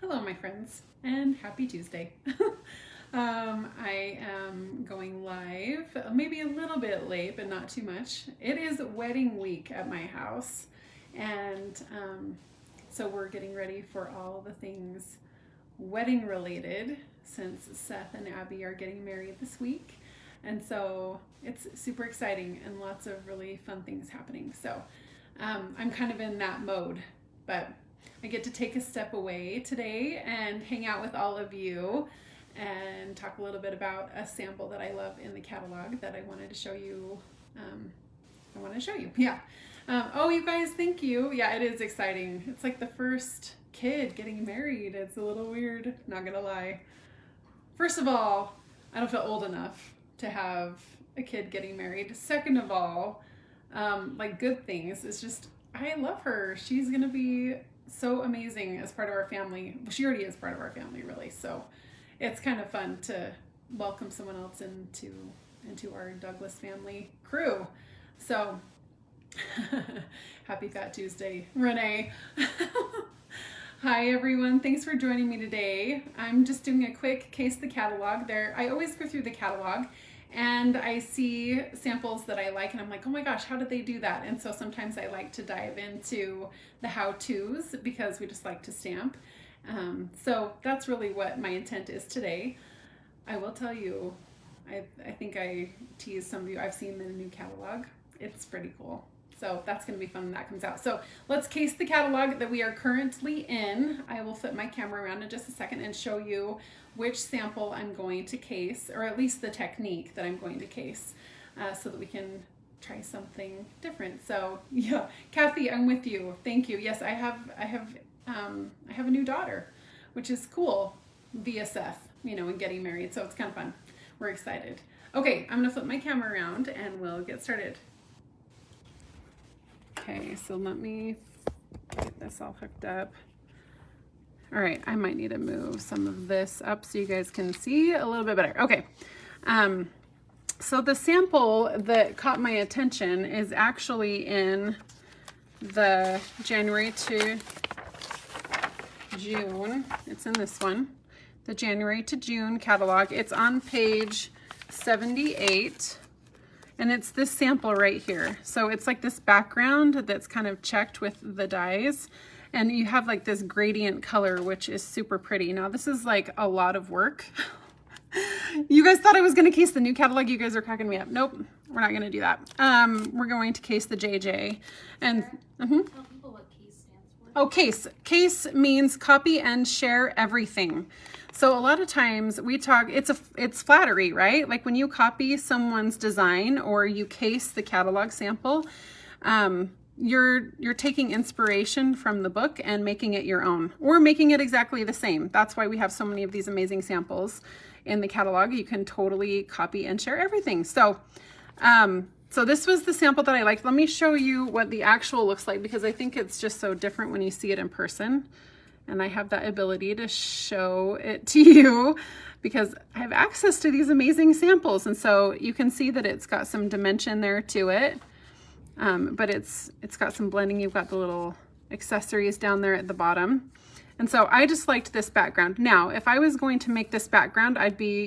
Hello, my friends, and happy Tuesday. I am going live, maybe a little bit late, but not too much. It is wedding week at my house, and so we're getting ready for all the things wedding related since Seth and Abby are getting married this week. And so it's super exciting and lots of really fun things happening. So I'm kind of in that mode, but I get to take a step away today and hang out with all of you and talk a little bit about a sample that I love in the catalog that I wanted to show you. Yeah. Oh, you guys, thank you. Yeah, it is exciting. It's like the first kid getting married. It's a little weird, not gonna lie. First of all, I don't feel old enough to have a kid getting married. Second of all, like good things. It's just, I love her. She's gonna be so amazing as part of our family. Well, she already is part of our family, really. So it's kind of fun to welcome someone else into our Douglas family crew. So happy Fat Tuesday, Renee. Hi everyone, thanks for joining me today. I'm just doing a quick case the catalog there. I always go through the catalog and I see samples that I like and I'm like, oh my gosh, how did they do that? And so sometimes I like to dive into the how-tos because we just like to stamp. So that's really what my intent is today. I will tell you, I think I teased some of you, I've seen the new catalog. It's pretty cool. So that's going to be fun when that comes out. So let's case the catalog that we are currently in. I will flip my camera around in just a second and show you which sample I'm going to case, or at least the technique that I'm going to case, so that we can try something different. So yeah, Kathy, I'm with you. Thank you. Yes, I have a new daughter, which is cool via Seth, and getting married. So it's kind of fun. We're excited. Okay, I'm gonna flip my camera around and we'll get started. Okay, so let me get this all hooked up. All right, I might need to move some of this up so you guys can see a little bit better. Okay, so the sample that caught my attention is actually in the January to June. It's in this one, the January to June catalog. It's on page 78. And it's this sample right here. So it's like this background that's kind of checked with the dyes. And you have like this gradient color, which is super pretty. Now this is like a lot of work. You guys thought I was gonna case the new catalog. You guys are cracking me up. Nope, we're not gonna do that. We're going to case the JJ. And Tell people what case stands for. Oh, case. Case means copy and share everything. So a lot of times we talk, it's flattery, right? Like when you copy someone's design or you case the catalog sample, you're taking inspiration from the book and making it your own, or making it exactly the same. That's why we have so many of these amazing samples in the catalog. You can totally copy and share everything. So, so this was the sample that I liked. Let me show you what the actual looks like because I think it's just so different when you see it in person. And I have that ability to show it to you because I have access to these amazing samples. And so you can see that it's got some dimension there to it, but it's got some blending. You've got the little accessories down there at the bottom. And so I just liked this background. Now, if I was going to make this background, I'd be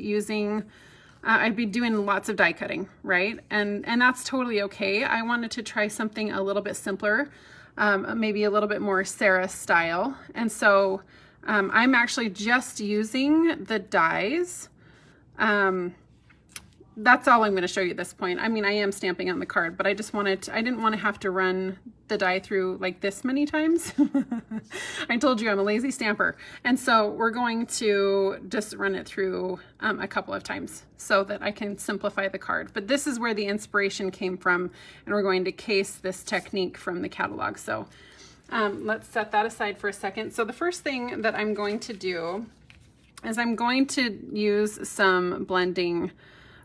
doing lots of die cutting, right? And that's totally okay. I wanted to try something a little bit simpler. Maybe a little bit more Sarah style. And so I'm actually just using the dies. That's all I'm going to show you at this point. I mean, I am stamping on the card, but I didn't want to have to run the die through like this many times. I told you I'm a lazy stamper. And so we're going to just run it through a couple of times so that I can simplify the card. But this is where the inspiration came from, and we're going to case this technique from the catalog. So let's set that aside for a second. So the first thing that I'm going to do is I'm going to use some blending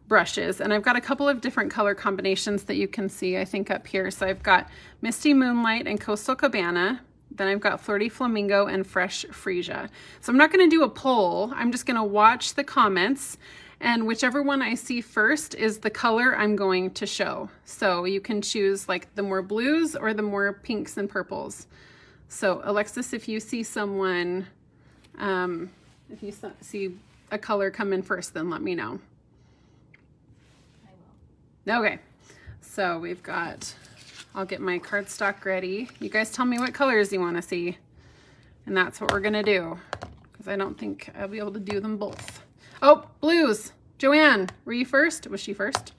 brushes, and I've got a couple of different color combinations that you can see, I think, up here. So I've got Misty Moonlight and Coastal Cabana, then I've got Flirty Flamingo and Fresh Freesia. So I'm not going to do a poll, I'm just going to watch the comments, and whichever one I see first is the color I'm going to show. So you can choose like the more blues or the more pinks and purples. So Alexis, if you see someone If you see a color come in first, then let me know. I will. Okay, so we've got, I'll get my cardstock ready. You guys tell me what colors you want to see, and that's what we're gonna do, because I don't think I'll be able to do them both. Oh, blues. Joanne, were you first? Was she first?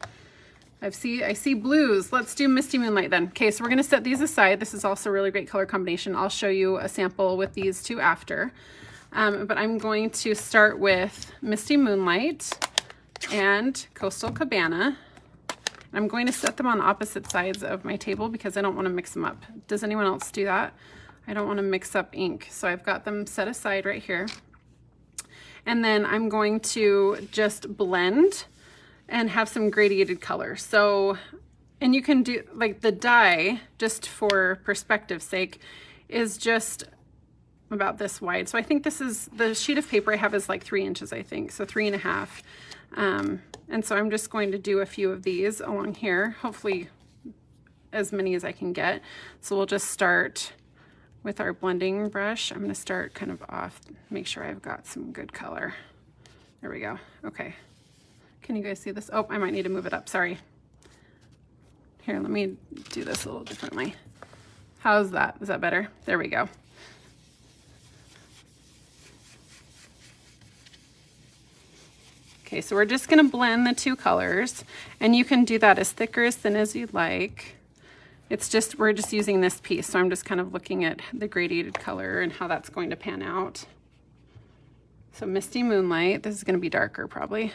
I see blues. Let's do Misty Moonlight then. Okay, so we're gonna set these aside. This is also a really great color combination. I'll show you a sample with these two after. But I'm going to start with Misty Moonlight and Coastal Cabana. I'm going to set them on opposite sides of my table because I don't want to mix them up. Does anyone else do that? I don't want to mix up ink. So I've got them set aside right here. And then I'm going to just blend and have some gradiated color. So, and you can do, like the die, just for perspective's sake, is just about this wide. So I think this is, the sheet of paper I have is like 3 inches, I think. So 3.5. And so I'm just going to do a few of these along here, hopefully as many as I can get. So we'll just start with our blending brush. I'm gonna start kind of off, make sure I've got some good color. There we go. Okay. Can you guys see this? Oh, I might need to move it up, sorry. Here, let me do this a little differently. How's that? Is that better? There we go. Okay, so we're just gonna blend the two colors, and you can do that as thick or as thin as you'd like. It's just, we're just using this piece, so I'm just kind of looking at the gradiated color and how that's going to pan out. So Misty Moonlight, this is gonna be darker probably.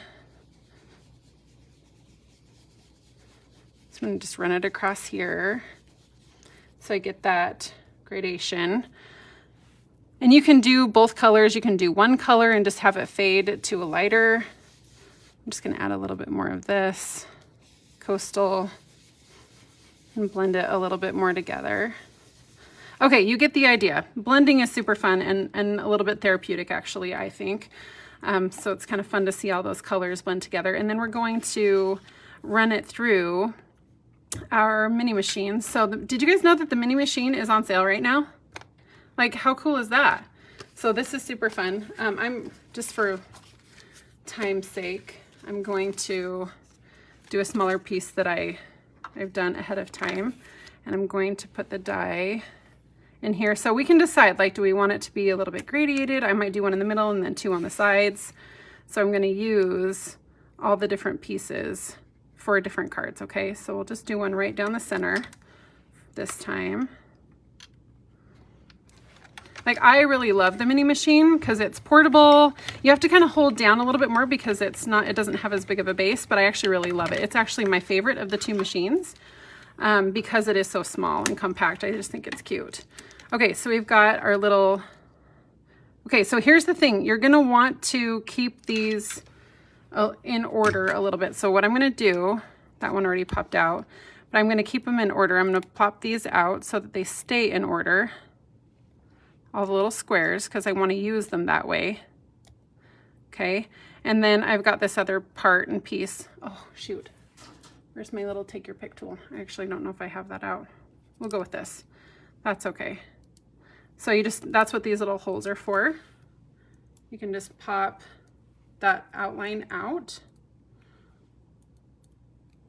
So I'm gonna just run it across here so I get that gradation. And you can do both colors. You can do one color and just have it fade to a lighter. I'm just gonna add a little bit more of this Coastal and blend it a little bit more together. Okay, you get the idea. Blending is super fun and a little bit therapeutic actually, I think. So it's kind of fun to see all those colors blend together. And then we're going to run it through our mini machine. So did you guys know that the mini machine is on sale right now? Like, how cool is that? So this is super fun. I'm just, for time's sake, I'm going to do a smaller piece that I've done ahead of time, and I'm going to put the die in here. So we can decide, like, do we want it to be a little bit gradiated? I might do one in the middle and then 2 on the sides. So I'm gonna use all the different pieces for different cards, okay? So we'll just do one right down the center this time. Like, I really love the mini machine because it's portable. You have to kind of hold down a little bit more because it doesn't have as big of a base, but I actually really love it. It's actually my favorite of the 2 machines because it is so small and compact. I just think it's cute. Okay, so we've got our little, okay, so here's the thing. You're gonna want to keep these in order a little bit. So what I'm gonna do, that one already popped out, but I'm gonna keep them in order. I'm gonna pop these out so that they stay in order. All the little squares, because I want to use them that way. Okay, and then I've got this other part and piece. Oh shoot, where's my little take your pick tool? I actually don't know if I have that out. We'll go with this. That's okay. So you just, that's what these little holes are for. You can just pop that outline out.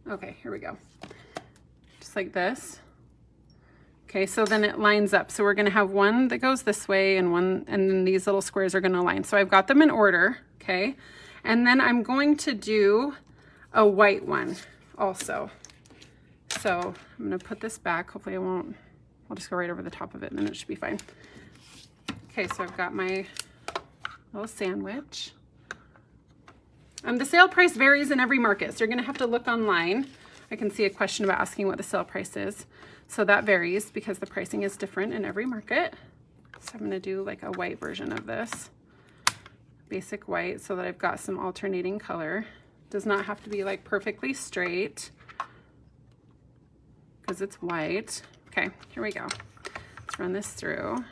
Okay, here we go. Just like this. Okay, so then it lines up. So we're gonna have one that goes this way and one, and then these little squares are gonna align. So I've got them in order, okay? And then I'm going to do a white one also. So I'm gonna put this back. Hopefully I won't, I'll just go right over the top of it and then it should be fine. Okay, so I've got my little sandwich. The sale price varies in every market, so you're gonna have to look online. I can see a question about asking what the sale price is. So that varies because the pricing is different in every market. So I'm gonna do like a white version of this. Basic white, so that I've got some alternating color. Does not have to be like perfectly straight because it's white. Okay, here we go. Let's run this through.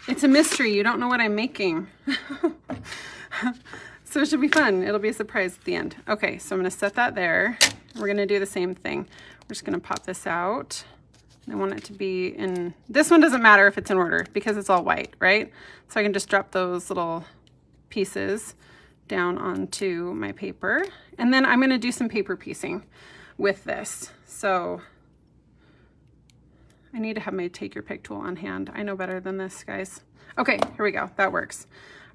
It's a mystery, you don't know what I'm making. So it should be fun. It'll be a surprise at the end. Okay, so I'm gonna set that there. We're gonna do the same thing. We're just gonna pop this out I want it to be in, this one doesn't matter if it's in order because it's all white, right? So I can just drop those little pieces down onto my paper. And then I'm gonna do some paper piecing with this. So I need to have my take your pick tool on hand. I know better than this, guys. Okay, here we go, that works.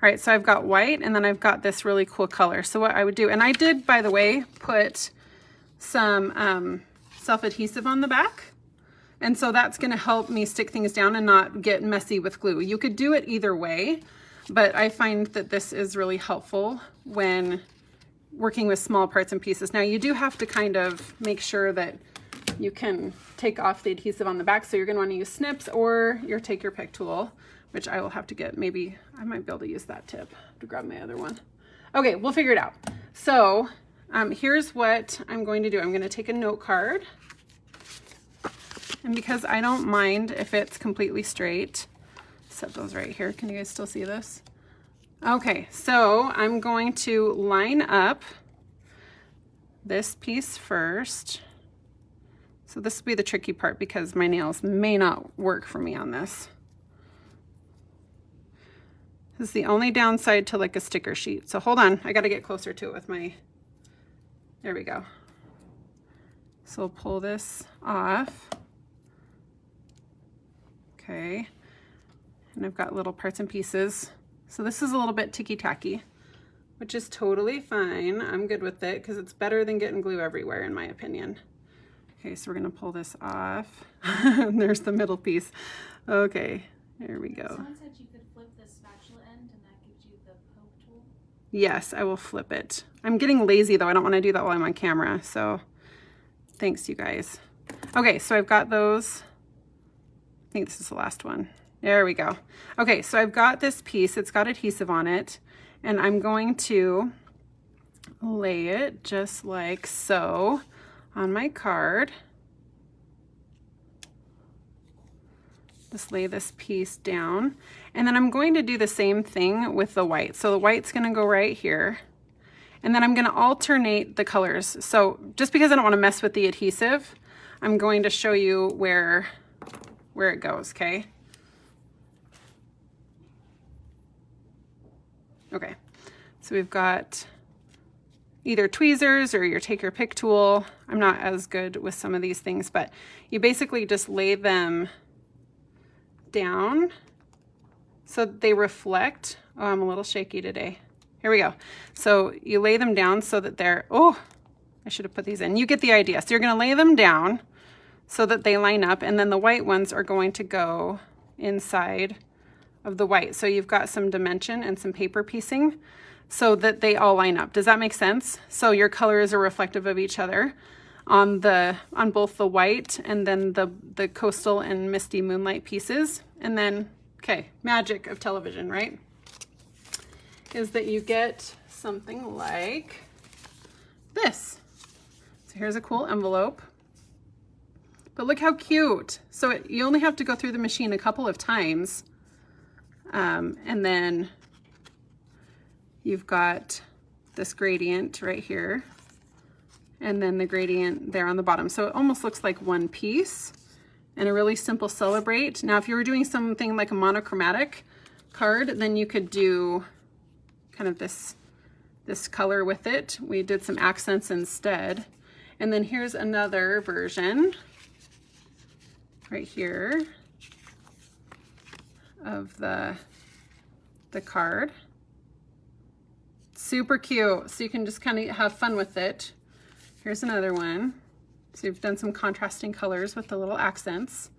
All right, so I've got white and then I've got this really cool color. So what I would do, and I did, by the way, put some self-adhesive on the back. And so that's gonna help me stick things down and not get messy with glue. You could do it either way, but I find that this is really helpful when working with small parts and pieces. Now you do have to kind of make sure that you can take off the adhesive on the back. So you're gonna wanna use snips or your take your pick tool, which I will have to get, maybe I might be able to use that tip to grab my other one. Okay, we'll figure it out. So here's what I'm going to do. I'm gonna take a note card. And because I don't mind if it's completely straight, set those right here. Can you guys still see this? Okay, so I'm going to line up this piece first. So this will be the tricky part because my nails may not work for me on this. This is the only downside to like a sticker sheet. So hold on, I gotta get closer to it with my, there we go. So we'll pull this off. Okay, and I've got little parts and pieces. So this is a little bit ticky-tacky, which is totally fine. I'm good with it because it's better than getting glue everywhere in my opinion. Okay, so we're gonna pull this off. There's the middle piece. Okay, there we go. Someone said you could flip the spatula end and that gives you the poke tool. Yes, I will flip it. I'm getting lazy though. I don't wanna do that while I'm on camera, so thanks you guys. Okay, so I've got those. I think this is the last one. There we go. Okay, so I've got this piece. It's got adhesive on it, and I'm going to lay it just like so on my card. Just lay this piece down, and then I'm going to do the same thing with the white. So the white's gonna go right here, and then I'm gonna alternate the colors. So just because I don't wanna mess with the adhesive, I'm going to show you where it goes, okay? Okay, so we've got either tweezers or your take your pick tool. I'm not as good with some of these things, but you basically just lay them down so that they reflect. Oh, I'm a little shaky today. Here we go. So you lay them down so that they're, oh, I should have put these in. You get the idea. So you're gonna lay them down so that they line up, and then the white ones are going to go inside of the white. So you've got some dimension and some paper piecing so that they all line up. Does that make sense? So your colors are reflective of each other on both the white and then the coastal and misty moonlight pieces. And then, okay, magic of television, right? Is that you get something like this. So here's a cool envelope. But look how cute. So you only have to go through the machine a couple of times. And then you've got this gradient right here. And then the gradient there on the bottom. So it almost looks like one piece and a really simple celebrate. Now, if you were doing something like a monochromatic card, then you could do kind of this color with it. We did some accents instead. And then here's another version right here of the card. Super cute. So you can just kind of have fun with it. Here's another one. So we've done some contrasting colors with the little accents.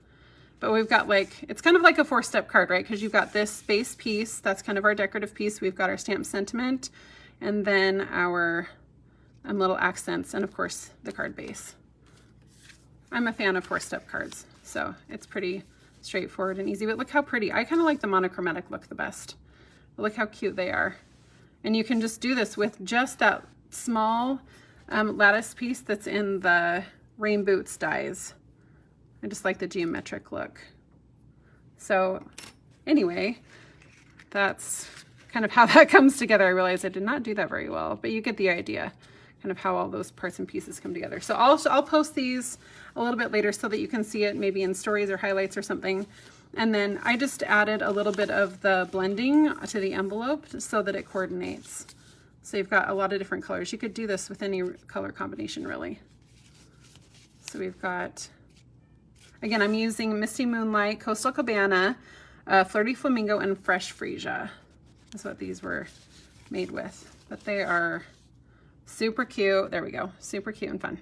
But we've got like, it's kind of like a 4-step card, right? Because you've got this base piece, that's kind of our decorative piece. We've got our stamp sentiment, and then our little accents, and of course the card base. I'm a fan of 4-step cards, so it's pretty straightforward and easy. But look how pretty. I kind of like the monochromatic look the best. But look how cute they are. And you can just do this with just that small lattice piece that's in the Rain Boots dies. I just like the geometric look. So anyway, that's kind of how that comes together. I realize I did not do that very well, but you get the idea. kind of how all those parts and pieces come together. So I'll post these a little bit later so that you can see it maybe in stories or highlights or something. And then I just added a little bit of the blending to the envelope so that it coordinates. So you've got a lot of different colors. You could do this with any color combination really. So we've got, again, I'm using Misty Moonlight, Coastal Cabana, Flirty Flamingo, and Fresh Freesia. That's what these were made with. But they are super cute. There we go. Super cute and fun.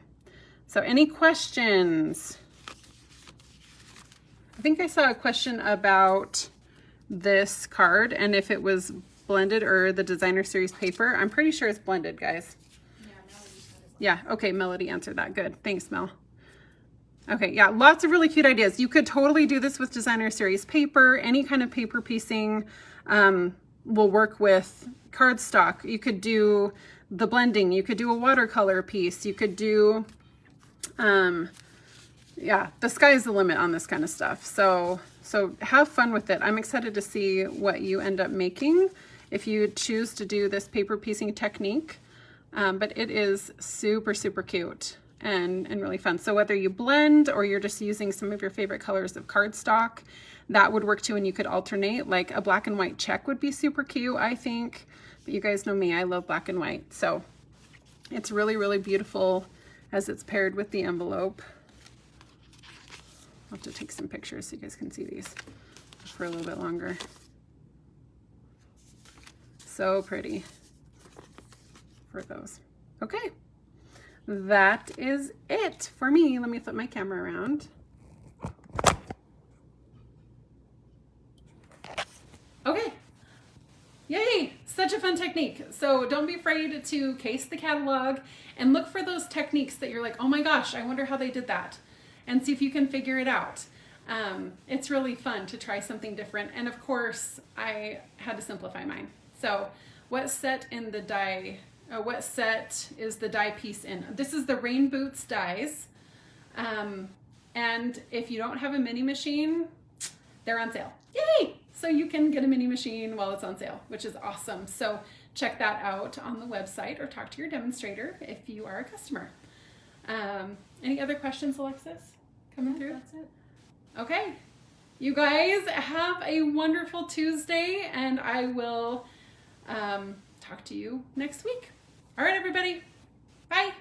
So any questions? I think I saw a question about this card and if it was blended or the designer series paper. I'm pretty sure it's blended, guys. Yeah, Melody said it's blended. Yeah, okay, Melody answered that. Good. Thanks, Mel. Okay, yeah, lots of really cute ideas. You could totally do this with designer series paper. Any kind of paper piecing will work with cardstock. You could do the blending. You could do a watercolor piece. You could do, yeah, the sky's the limit on this kind of stuff. So have fun with it. I'm excited to see what you end up making if you choose to do this paper piecing technique. But it is super, super cute and really fun. So whether you blend or you're just using some of your favorite colors of cardstock, that would work too. And you could alternate, like a black and white check would be super cute, I think. But you guys know me, I love black and white. So it's really, really beautiful as it's paired with the envelope. I'll have to take some pictures so you guys can see these for a little bit longer. So pretty for those. Okay, that is it for me. Let me flip my camera around. Okay, yay, such a fun technique. So don't be afraid to case the catalog and look for those techniques that you're like, oh my gosh, I wonder how they did that, and see if you can figure it out. It's really fun to try something different. And of course, I had to simplify mine. So what set in the die, what set is the die piece in? This is the Rain Boots dies. And if you don't have a mini machine, they're on sale. Yay! So you can get a mini machine while it's on sale, which is awesome. So check that out on the website or talk to your demonstrator if you are a customer. Any other questions, Alexis, coming through? That's it. Okay, you guys have a wonderful Tuesday, and I will talk to you next week. All right, everybody, bye.